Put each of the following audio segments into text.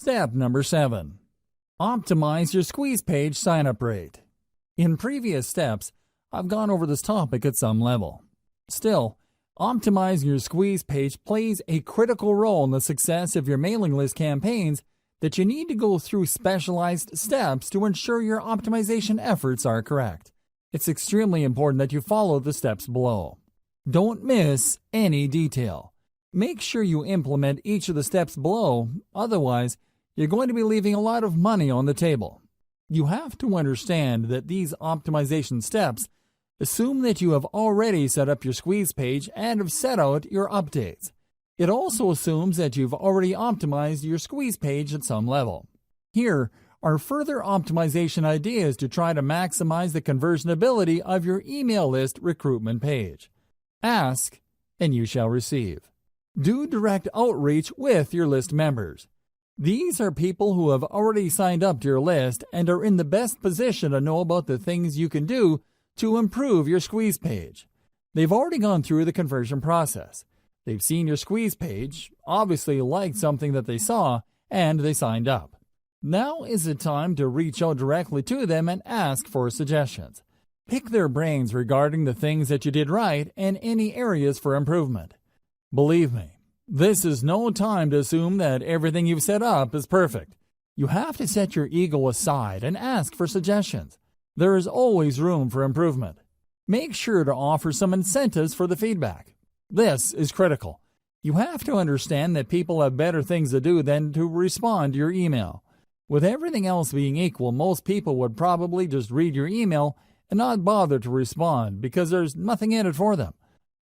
Step number 7. Optimize your squeeze page sign-up rate. In previous steps, I've gone over this topic at some level. Still, optimizing your squeeze page plays a critical role in the success of your mailing list campaigns that you need to go through specialized steps to ensure your optimization efforts are correct. It's extremely important that you follow the steps below. Don't miss any detail. Make sure you implement each of the steps below, otherwise, you're going to be leaving a lot of money on the table. You have to understand that these optimization steps assume that you have already set up your squeeze page and have set out your updates. It also assumes that you've already optimized your squeeze page at some level. Here are further optimization ideas to try to maximize the conversion ability of your email list recruitment page. Ask, and you shall receive. Do direct outreach with your list members. These are people who have already signed up to your list and are in the best position to know about the things you can do to improve your squeeze page. They've already gone through the conversion process. They've seen your squeeze page, obviously liked something that they saw, and they signed up. Now is the time to reach out directly to them and ask for suggestions. Pick their brains regarding the things that you did right and any areas for improvement. Believe me, this is no time to assume that everything you've set up is perfect. You have to set your ego aside and ask for suggestions. There is always room for improvement. Make sure to offer some incentives for the feedback. This is critical. You have to understand that people have better things to do than to respond to your email. With everything else being equal, most people would probably just read your email and not bother to respond because there's nothing in it for them.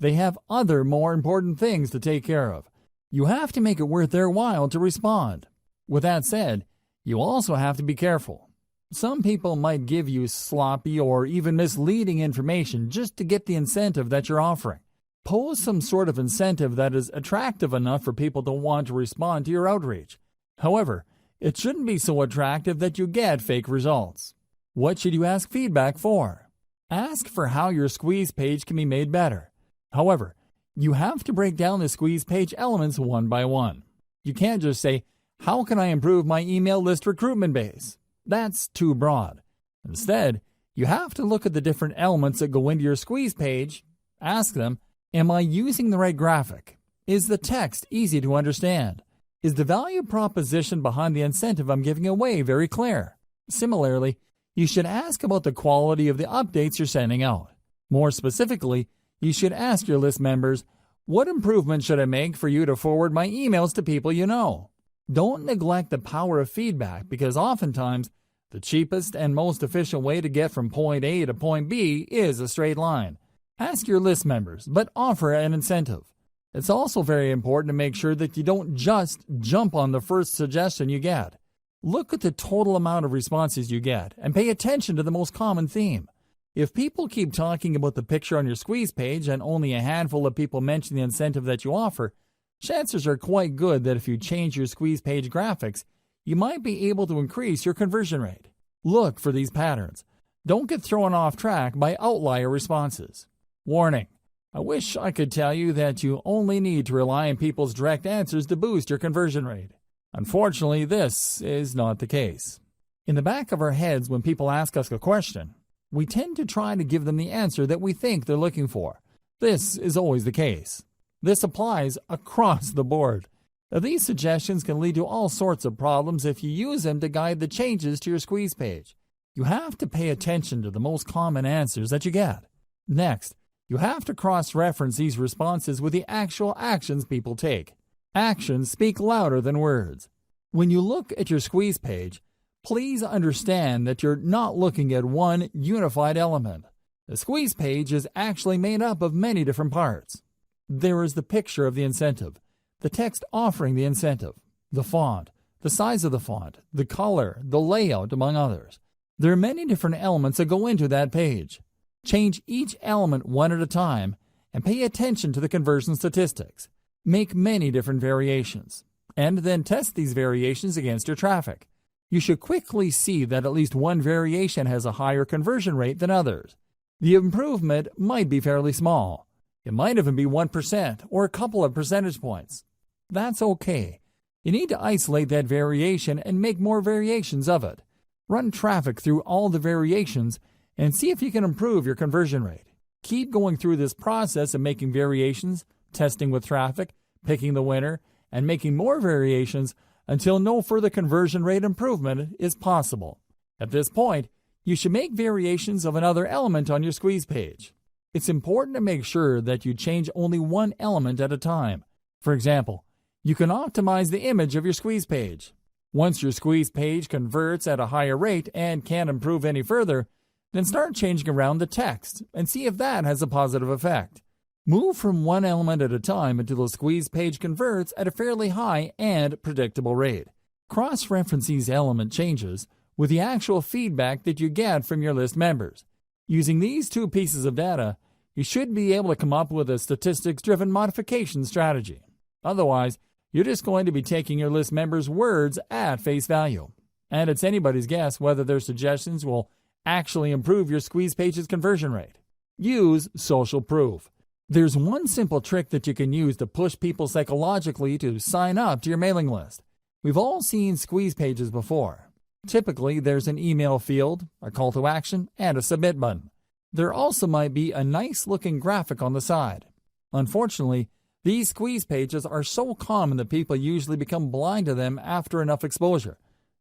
They have other more important things to take care of. You have to make it worth their while to respond. With that said, you also have to be careful. Some people might give you sloppy or even misleading information just to get the incentive that you're offering. Pose some sort of incentive that is attractive enough for people to want to respond to your outreach. However, it shouldn't be so attractive that you get fake results. What should you ask feedback for? Ask for how your squeeze page can be made better. However, you have to break down the squeeze page elements one by one. You can't just say, "How can I improve my email list recruitment base?" That's too broad. Instead, you have to look at the different elements that go into your squeeze page. Ask them, am I using the right graphic? Is the text easy to understand? Is the value proposition behind the incentive I'm giving away very clear? Similarly, you should ask about the quality of the updates you're sending out. More specifically, you should ask your list members, what improvements should I make for you to forward my emails to people you know? Don't neglect the power of feedback because oftentimes the cheapest and most efficient way to get from point A to point B is a straight line. Ask your list members, but offer an incentive. It's also very important to make sure that you don't just jump on the first suggestion you get. Look at the total amount of responses you get and pay attention to the most common theme. If people keep talking about the picture on your squeeze page and only a handful of people mention the incentive that you offer, chances are quite good that if you change your squeeze page graphics, you might be able to increase your conversion rate. Look for these patterns. Don't get thrown off track by outlier responses. Warning: I wish I could tell you that you only need to rely on people's direct answers to boost your conversion rate. Unfortunately, this is not the case. In the back of our heads, when people ask us a question, we tend to try to give them the answer that we think they're looking for. This is always the case. This applies across the board. Now, these suggestions can lead to all sorts of problems if you use them to guide the changes to your squeeze page. You have to pay attention to the most common answers that you get. Next, you have to cross-reference these responses with the actual actions people take. Actions speak louder than words. When you look at your squeeze page, please understand that you're not looking at one unified element. The squeeze page is actually made up of many different parts. There is the picture of the incentive, the text offering the incentive, the font, the size of the font, the color, the layout, among others. There are many different elements that go into that page. Change each element one at a time and pay attention to the conversion statistics. Make many different variations, and then test these variations against your traffic. You should quickly see that at least one variation has a higher conversion rate than others. The improvement might be fairly small. It might even be 1% or a couple of percentage points. That's okay. You need to isolate that variation and make more variations of it. Run traffic through all the variations and see if you can improve your conversion rate. Keep going through this process of making variations, testing with traffic, picking the winner, and making more variations until no further conversion rate improvement is possible. At this point, you should make variations of another element on your squeeze page. It's important to make sure that you change only one element at a time. For example, you can optimize the image of your squeeze page. Once your squeeze page converts at a higher rate and can't improve any further, then start changing around the text and see if that has a positive effect. Move from one element at a time until the squeeze page converts at a fairly high and predictable rate. Cross-reference these element changes with the actual feedback that you get from your list members. Using these two pieces of data, you should be able to come up with a statistics-driven modification strategy. Otherwise, you're just going to be taking your list members' words at face value. And it's anybody's guess whether their suggestions will actually improve your squeeze page's conversion rate. Use social proof. There's one simple trick that you can use to push people psychologically to sign up to your mailing list. We've all seen squeeze pages before. Typically, there's an email field, a call to action, and a submit button. There also might be a nice-looking graphic on the side. Unfortunately, these squeeze pages are so common that people usually become blind to them after enough exposure.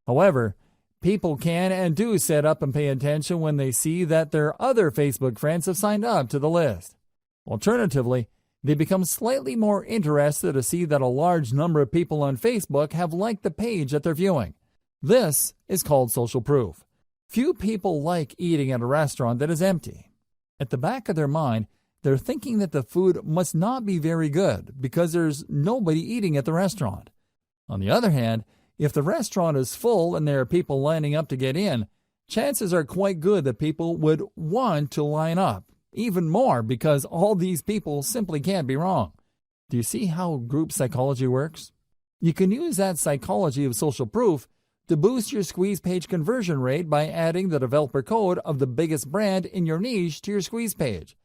However, people can and do sit up and pay attention when they see that their other Facebook friends have signed up to the list. Alternatively, they become slightly more interested to see that a large number of people on Facebook have liked the page that they're viewing. This is called social proof. Few people like eating at a restaurant that is empty. At the back of their mind, they're thinking that the food must not be very good because there's nobody eating at the restaurant. On the other hand, if the restaurant is full and there are people lining up to get in, chances are quite good that people would want to line up even more because all these people simply can't be wrong. Do you see how group psychology works? You can use that psychology of social proof to boost your squeeze page conversion rate by adding the developer code of the biggest brand in your niche to your squeeze page.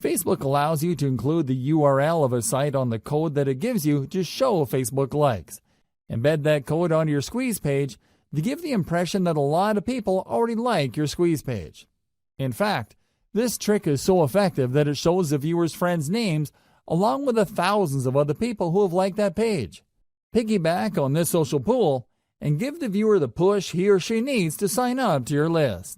Facebook allows you to include the URL of a site on the code that it gives you to show Facebook likes. Embed that code onto your squeeze page to give the impression that a lot of people already like your squeeze page. In fact, this trick is so effective that it shows the viewer's friends' names along with the thousands of other people who have liked that page. Piggyback on this social pool and give the viewer the push he or she needs to sign up to your list.